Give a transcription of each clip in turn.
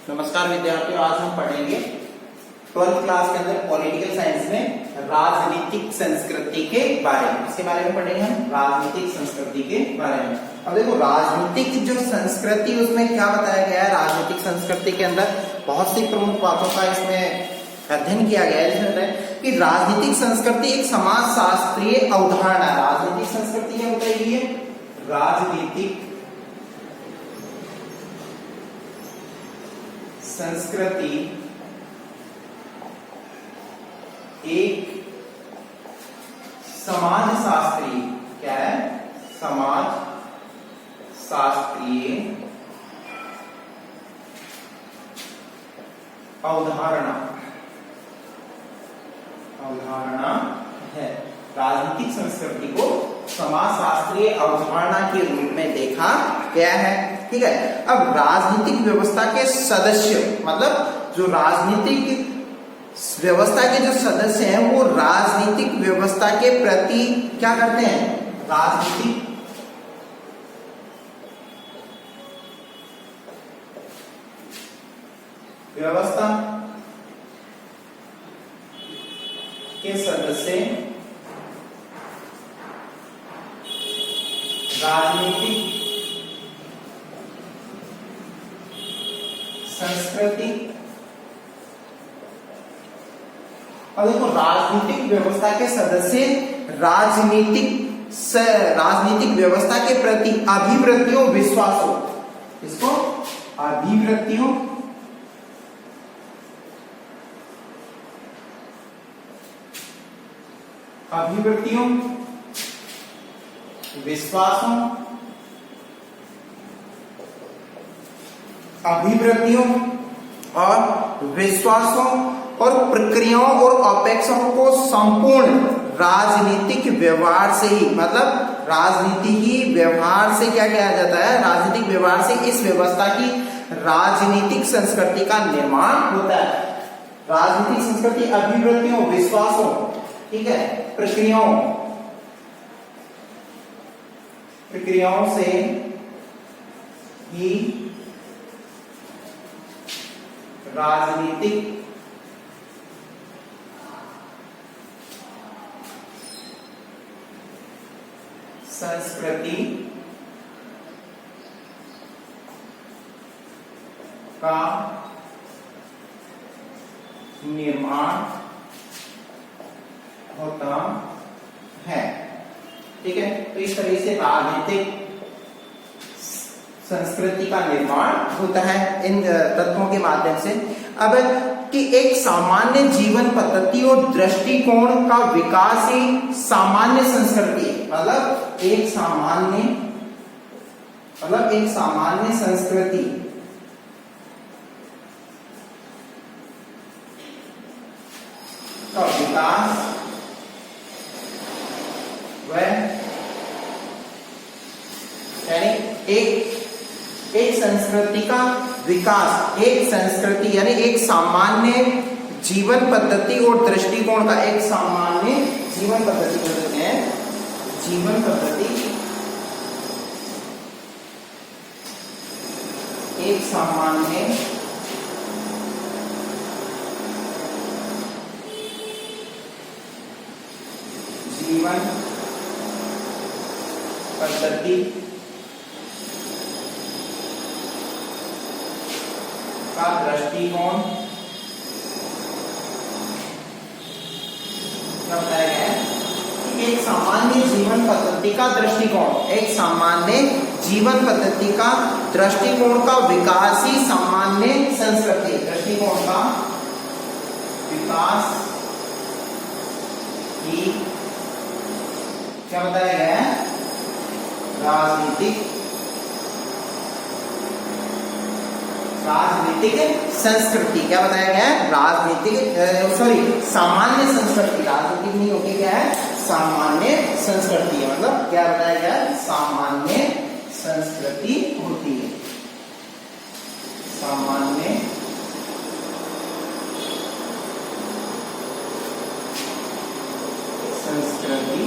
नमस्कार विद्यार्थियों, आज हम पढ़ेंगे 12th क्लास के अंदर पॉलिटिकल साइंस में राजनीतिक संस्कृति के बारे में। इसके बारे में पढ़ेंगे हम राजनीतिक संस्कृति के बारे में। अब देखो, राजनीतिक जो संस्कृति उसमें क्या बताया गया है। राजनीतिक संस्कृति के अंदर बहुत सी प्रमुख बातों का इसमें अध्ययन किया गया है। इसमें कि राजनीतिक संस्कृति एक समाज शास्त्रीय अवधारणा है। राजनीतिक संस्कृति क्या बताइए? राजनीतिक संस्कृति एक समाज शास्त्रीय क्या है? समाज शास्त्रीय अवधारणा है। राजनीतिक संस्कृति को समाज शास्त्रीय अवधारणा के रूप में देखा गया है। ठीक है। अब राजनीतिक व्यवस्था के सदस्य, मतलब जो राजनीतिक व्यवस्था के जो सदस्य हैं वो राजनीतिक व्यवस्था के प्रति क्या करते हैं? राजनीतिक व्यवस्था के सदस्य राजनीतिक संस्कृति। और देखो, राजनीतिक व्यवस्था के सदस्य राजनीतिक व्यवस्था के प्रति अभिवृत्तियों विश्वासों, इसको अभिवृत्तियों विश्वासों और प्रक्रियाओं और अपेक्षाओं को संपूर्ण राजनीतिक व्यवहार से ही, मतलब राजनीति ही व्यवहार से क्या किया जाता है? राजनीतिक व्यवहार से इस व्यवस्था की राजनीतिक संस्कृति का निर्माण होता है। राजनीतिक संस्कृति अभिवृत्तियों, विश्वासों, ठीक है, प्रक्रियाओं से ही राजनीतिक संस्कृति का निर्माण होता है। ठीक है। तो इस तरह से राजनीतिक संस्कृति का निर्माण होता है इन तत्वों के माध्यम से। अब कि एक सामान्य जीवन पद्धति और दृष्टिकोण का विकास ही सामान्य संस्कृति, मतलब एक सामान्य संस्कृति का विकास यानी एक संस्कृति का विकास, एक संस्कृति यानी एक सामान्य जीवन पद्धति और दृष्टिकोण का, एक सामान्य जीवन पद्धति कहते हैं, जीवन पद्धति, एक सामान्य जीवन पद्धति का दृष्टिकोण क्या बताया गया है? एक सामान्य जीवन पद्धति का दृष्टिकोण, एक सामान्य जीवन पद्धति का दृष्टिकोण का विकास ही सामान्य संस्कृति, दृष्टिकोण का विकास ही क्या बताया गया है? राजनीतिक संस्कृति क्या बताया गया है? सामान्य संस्कृति। राजनीतिक नहीं होती, क्या है? सामान्य संस्कृति, मतलब क्या बताया गया है? सामान्य संस्कृति होती है, सामान्य संस्कृति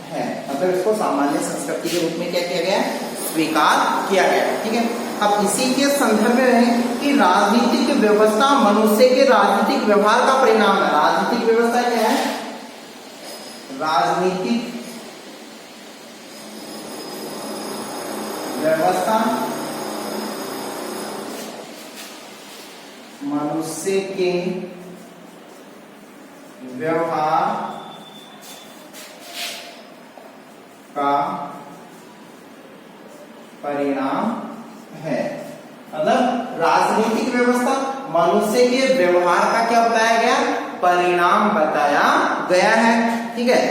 है, मतलब इसको सामान्य संस्कृति के रूप में क्या किया गया? स्वीकार किया गया। ठीक है। अब इसी के संदर्भ में है कि राजनीतिक व्यवस्था मनुष्य के राजनीतिक व्यवहार का परिणाम है। राजनीतिक व्यवस्था क्या है? राजनीतिक व्यवस्था मनुष्य के व्यवहार का परिणाम है। मतलब राजनीतिक व्यवस्था मनुष्य के व्यवहार का क्या बताया गया? परिणाम बताया गया है। ठीक है,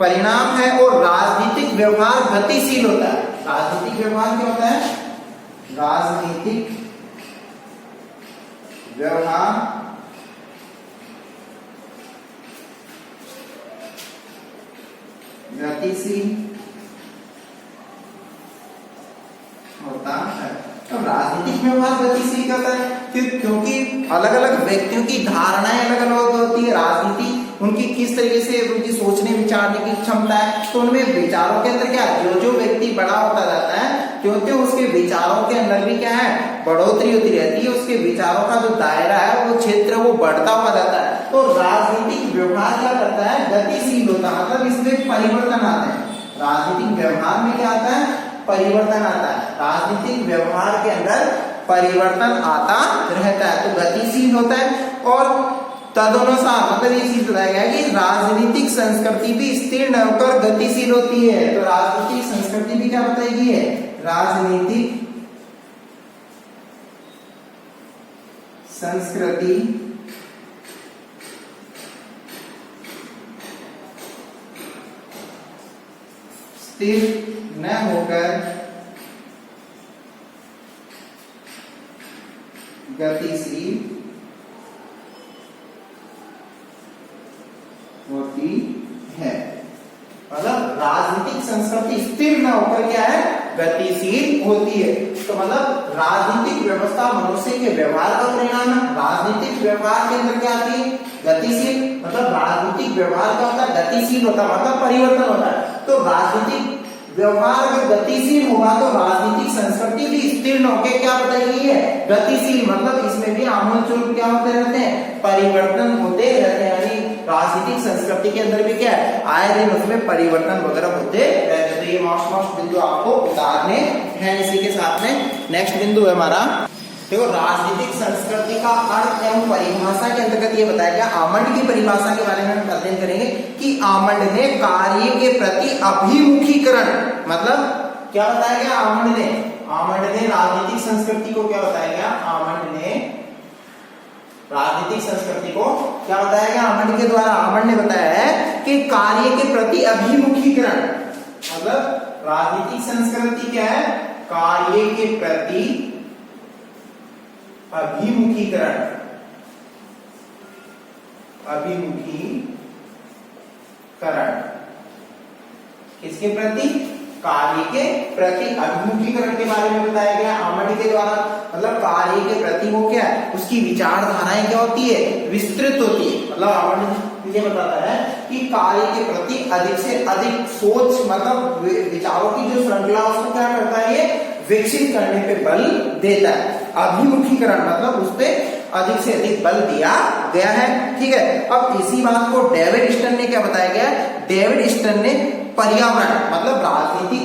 परिणाम है। और राजनीतिक व्यवहार गतिशील होता है। राजनीतिक व्यवहार क्या होता है? राजनीतिक व्यवहार गतिशील होता है। तो राजनीतिक व्यवहार गतिशील क्या होता है? क्योंकि अलग अलग व्यक्तियों की धारणाएं अलग अलग होती है। राजनीति उनकी किस तरीके से उनकी सोचने विचारने की क्षमता है, तो उनमें विचारों के अंदर क्या, जो व्यक्ति बड़ा होता जाता है क्योंकि उसके विचारों के अंदर भी क्या है, बढ़ोतरी होती रहती है। उसके विचारों का जो दायरा है, वो क्षेत्र वो बढ़ता हुआ जाता है। तो राजनीतिक व्यवहार क्या करता है? गतिशील होता है। मतलब इसमें परिवर्तन आते हैं। राजनीतिक व्यवहार में क्या आता है? परिवर्तन आता है। राजनीतिक व्यवहार के अंदर परिवर्तन आता रहता है, तो गतिशील होता है। और तदनुसार मतलब ये चीज बताया गया कि राजनीतिक संस्कृति भी स्थिर न होकर गतिशील होती है। तो राजनीतिक संस्कृति भी क्या बताई है? राजनीतिक संस्कृति स्थिर न होकर गतिशील होती है। मतलब राजनीतिक संस्कृति स्थिर न होकर क्या है? गतिशील होती है। तो मतलब राजनीतिक व्यवस्था मनुष्य के व्यवहार का परिणाम है। राजनीतिक व्यवहार के अंदर क्या आती है? गतिशील। मतलब राजनीतिक व्यवहार क्या होता है? गतिशील होता है, मतलब परिवर्तन होता है। तो राजनीतिक व्यवहार अगर गतिशील होगा तो राजनीतिक संस्कृति भी स्थिर न होकर क्या बताई गई है? गतिशील। मतलब इसमें भी आमूल क्या होते रहते हैं? परिवर्तन होते रहते हैं। यानी राजनीतिक संस्कृति के अंदर भी क्या है? आए दिन उसमें परिवर्तन वगैरह होते रहते हैं। तो ये मोस्ट बिंदु आपको उतारने हैं। इसी के साथ में नेक्स्ट बिंदु है हमारा, देखो राजनीतिक संस्कृति का अर्थ एवं परिभाषा के अंतर्गत ये बताया गया। आमंड की परिभाषा के बारे में हम अध्ययन करेंगे कि आमंड ने कार्य के प्रति अभिमुखीकरण, मतलब क्या बताया गया? आमंड ने राजनीतिक संस्कृति को क्या बताया गया? आमंड ने राजनीतिक संस्कृति को क्या बताया गया? आमंड के द्वारा आमंड ने बताया है कि कार्य के प्रति अभिमुखीकरण, मतलब राजनीतिक संस्कृति क्या है? कार्य के प्रति अभिमुखीकरण, किसके प्रति? कार्य के प्रति अभिमुखीकरण के बारे में बताया गया आमंड के द्वारा। मतलब कार्य के प्रति वो क्या है? उसकी विचारधाराएं क्या होती है? विस्तृत होती है। मतलब आमंड ये बताता है कि कार्य के प्रति अधिक से अधिक सोच, मतलब विचारों की जो श्रृंखला उसको क्या करता है? ये विकसित करने पे बल देता है। अभिमुखीकरण मतलब उस पर अधिक से अधिक बल दिया गया है। ठीक है, अब इसी बात को डेविड स्टर्न ने क्या बताया गया? डेविड स्टर्न ने पर्यावरण, मतलब राजनीतिक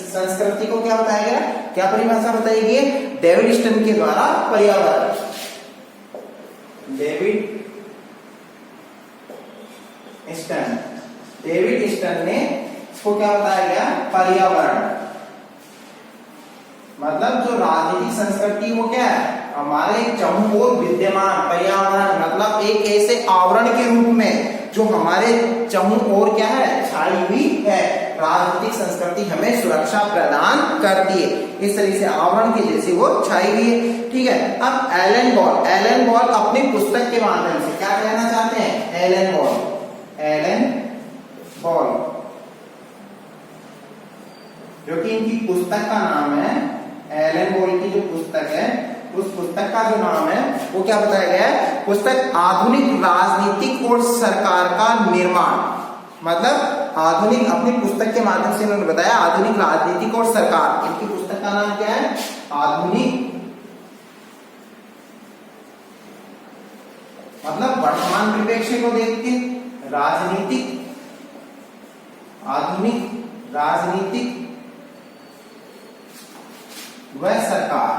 संस्कृति को क्या बताया गया? क्या परिभाषा बताई गई? डेविड स्टर्न के द्वारा पर्यावरण, डेविड स्टर्न ने इसको क्या बताया गया? पर्यावरण। मतलब जो राजनीतिक संस्कृति वो क्या है? हमारे चहुं ओर विद्यमान पर्यावरण, मतलब एक ऐसे आवरण के रूप में जो हमारे चहुं ओर क्या है? छाई हुई है। राजनीतिक संस्कृति हमें सुरक्षा प्रदान करती है। इस तरह से आवरण के जैसे वो छाई हुई है। ठीक है, अब एलन बॉल अपनी पुस्तक के माध्यम से क्या कहना चाहते हैं? एलन बॉल जो कि इनकी पुस्तक का नाम है, एलन बॉल की जो पुस्तक है उस पुस्तक का जो नाम है वो क्या बताया गया है? पुस्तक आधुनिक राजनीतिक और सरकार का निर्माण। मतलब आधुनिक, अपनी पुस्तक के माध्यम से उन्होंने बताया आधुनिक राजनीतिक और सरकार। इनकी पुस्तक का नाम क्या है? आधुनिक मतलब वर्तमान परिप्रेक्ष्य को देख के राजनीतिक, आधुनिक राजनीतिक व सरकार,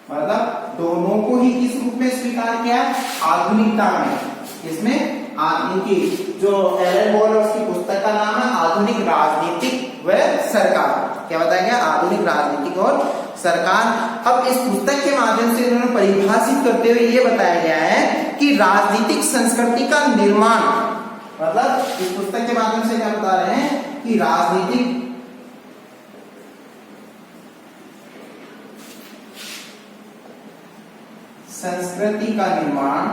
मतलब दोनों को ही किस रूप में स्वीकार किया? आधुनिकता में। इसमें इनकी जो एलन बॉल और उसकी पुस्तक का नाम है आधुनिक राजनीतिक व सरकार। क्या बताया गया? आधुनिक राजनीतिक और सरकार। अब इस पुस्तक के माध्यम से उन्होंने परिभाषित करते हुए ये बताया गया है कि राजनीतिक संस्कृति का निर्माण, मतलब इस पुस्तक के माध्यम से क्या बता रहे हैं कि राजनीतिक संस्कृति का निर्माण,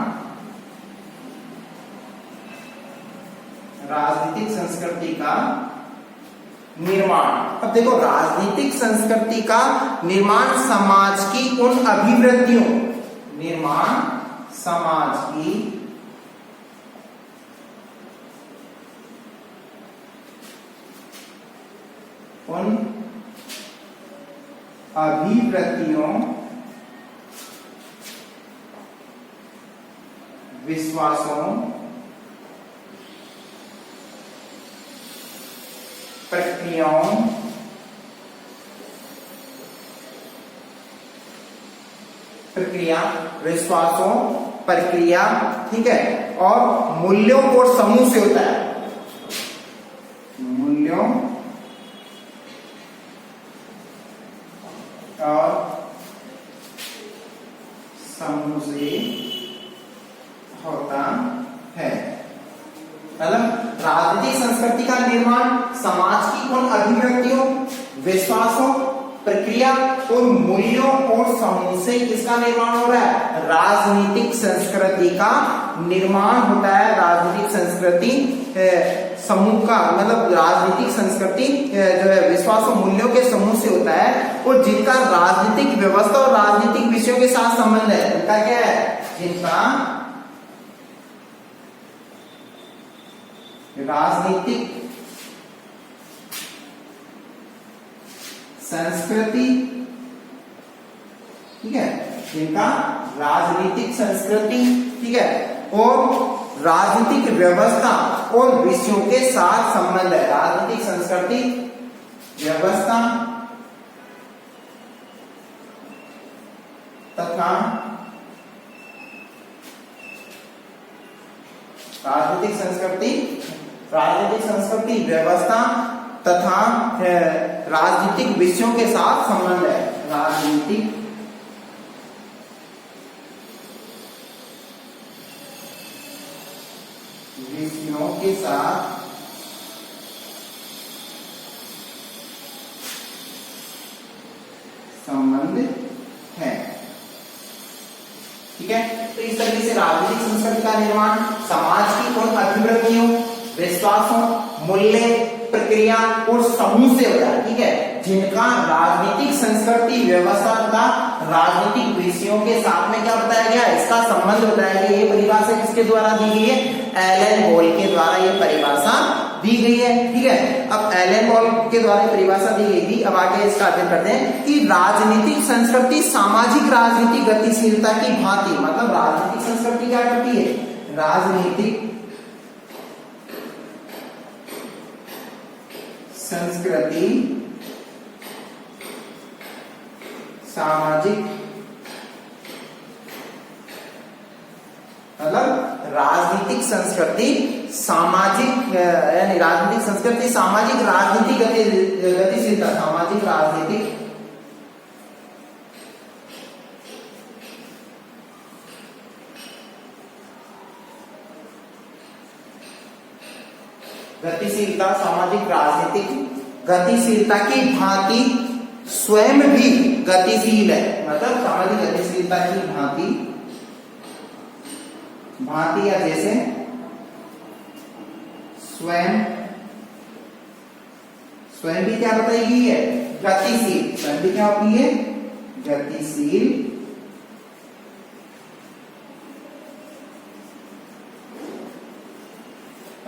राजनीतिक संस्कृति का निर्माण। अब देखो, राजनीतिक संस्कृति का निर्माण समाज की उन अभिवृत्तियों, निर्माण समाज की उन अभिवृत्तियों, विश्वासों, प्रक्रियाओं, विश्वासों, प्रक्रिया, ठीक है, और मूल्यों और समूह से होता है। मूल्यों और समूह से होता है। मतलब राजनीतिक संस्कृति का निर्माण समाज की उन अभिव्यक्तियों, विश्वासों, प्रक्रिया और मूल्यों और समूह से किसका निर्माण हो रहा है? राजनीतिक संस्कृति का निर्माण होता है। राजनीतिक संस्कृति समूह का मतलब राजनीतिक संस्कृति जो है विश्वास और मूल्यों के समूह से होता है, और जिनका राजनीतिक व्यवस्था और राजनीतिक विषयों के साथ संबंध है। उनका क्या है? जिनका राजनीतिक संस्कृति, ठीक है, जिनका राजनीतिक संस्कृति, ठीक है, और राजनीतिक व्यवस्था और विषयों के साथ संबंध है। राजनीतिक संस्कृति, व्यवस्था तथा राजनीतिक संस्कृति, व्यवस्था तथा राजनीतिक विषयों के साथ संबंध है। राजनीतिक विषयों के साथ संबंध है, ठीक है। तो इस तरीके से राजनीतिक संस्कृति का निर्माण समाज की उन अभिवृत्तियों, विश्वासों, मूल्य, प्रक्रिया और समूह से होता है, ठीक है, जिनका राजनीतिक संस्कृति, व्यवस्था तथा राजनीतिक विषयों के साथ में क्या बताया गया? इसका संबंध बताया गया। ये परिभाषा किसके द्वारा दी गई है? एलन बॉल के द्वारा ये परिभाषा दी गई है, ठीक है। अब एलन बॉल के द्वारा परिभाषा दी गई थी। अब आगे इसका अध्ययन करते हैं कि राजनीतिक संस्कृति सामाजिक राजनीतिक गतिशीलता की भांति, मतलब राजनीतिक संस्कृति क्या करती है? राजनीतिक संस्कृति सामाजिक, मतलब राजनीतिक संस्कृति सामाजिक, यानी राजनीतिक संस्कृति सामाजिक राजनीतिक गतिशीलता, सामाजिक राजनीतिक गतिशीलता, सामाजिक राजनीतिक गतिशीलता की भांति स्वयं भी गतिशील है। मतलब सामाजिक गतिशीलता की भांति या जैसे स्वयं भी क्या बताई गई है? गतिशील। स्वयं भी क्या होती है? गतिशील।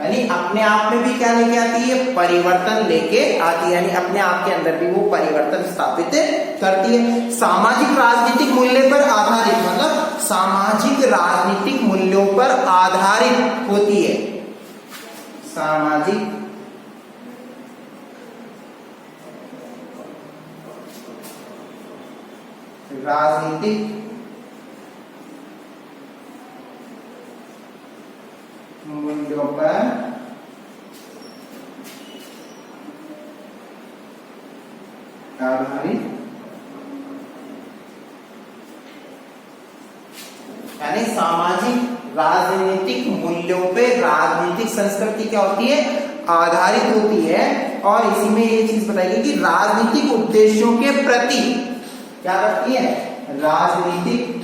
यानी अपने आप में भी क्या लेके आती है, परिवर्तन लेके आती है, यानी अपने आप के अंदर भी वो परिवर्तन स्थापित करती है। सामाजिक राजनीतिक मूल्य पर आधारित, मतलब सामाजिक राजनीतिक मूल्यों पर आधारित होती है। सामाजिक राजनीतिक मूल्यों पर आधारित, यानी सामाजिक राजनीतिक मूल्यों पे राजनीतिक संस्कृति क्या होती है, आधारित होती है। और इसी में ये चीज बताइए कि राजनीतिक उद्देश्यों के प्रति क्या करती है, राजनीतिक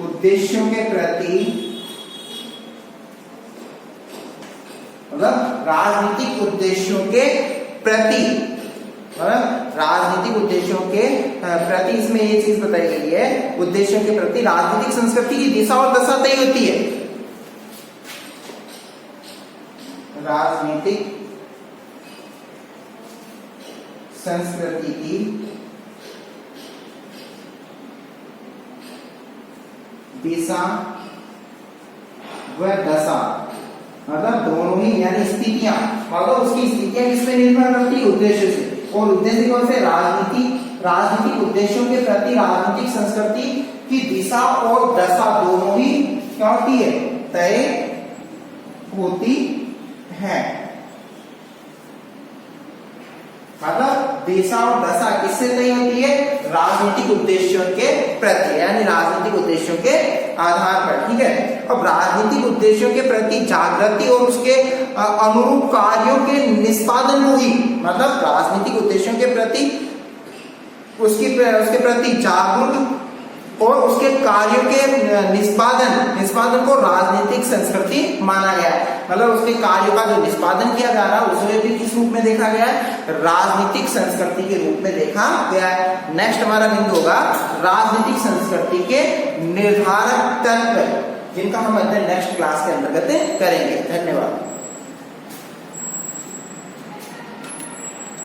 उद्देश्यों के प्रति, मतलब राजनीतिक उद्देश्यों के प्रति, मतलब राजनीतिक उद्देश्यों के प्रति, इसमें ये चीज बताई गई है, उद्देश्यों के प्रति राजनीतिक संस्कृति की दिशा और दशा तय होती है। राजनीतिक संस्कृति की दिशा व दशा, मतलब दोनों ही, यानी स्थितियां, मतलब उसकी स्थितियां किस पे निर्भर करती है, उद्देश्य से। और उद्देश्य कौन से, राजनीतिक उद्देश्यों के प्रति राजनीतिक संस्कृति की दिशा और दशा दोनों ही क्या होती है, तय होती है। मतलब दिशा और दशा किससे तय होती है, राजनीतिक उद्देश्यों के प्रति, यानी राजनीतिक उद्देश्यों के आधार पर। ठीक है, अब राजनीतिक उद्देश्यों के प्रति जागृति और उसके अनुरूप कार्यों के निष्पादन को ही, मतलब राजनीतिक उद्देश्यों के प्रति उसके प्रति जागरूक और उसके कार्यों के निष्पादन को राजनीतिक संस्कृति माना गया है। मतलब उसके कार्यों का जो निष्पादन किया जा रहा है उसे भी किस रूप में देखा गया है, राजनीतिक संस्कृति के रूप में देखा गया है। नेक्स्ट हमारा बिंदु होगा राजनीतिक संस्कृति के निर्धारक तत्व, जिनका हम अध्ययन नेक्स्ट क्लास के अंतर्गत करेंगे। धन्यवाद।